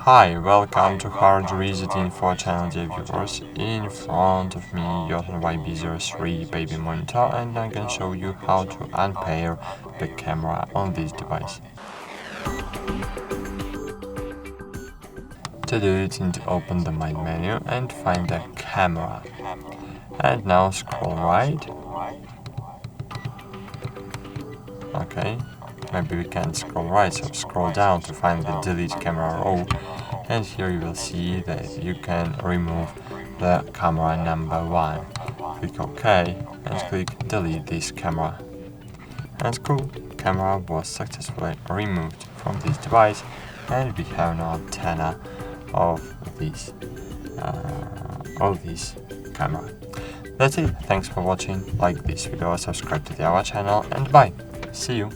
Hi, welcome to HardReset.Info channel, dear viewers. In front of me, YOTON YB03 Baby Monitor, and I can show you how to unpair the camera on this device. To do it, you need to open the main menu and find the camera. And now scroll right. Okay, maybe we can't scroll right, so scroll down to find the delete camera row. And here you will see that you can remove the camera number 1. Click OK and click delete this camera. And cool, camera was successfully removed from this device, and we have now antenna of this camera. That's it. Thanks for watching. Like this video, subscribe to our channel, and bye. See you.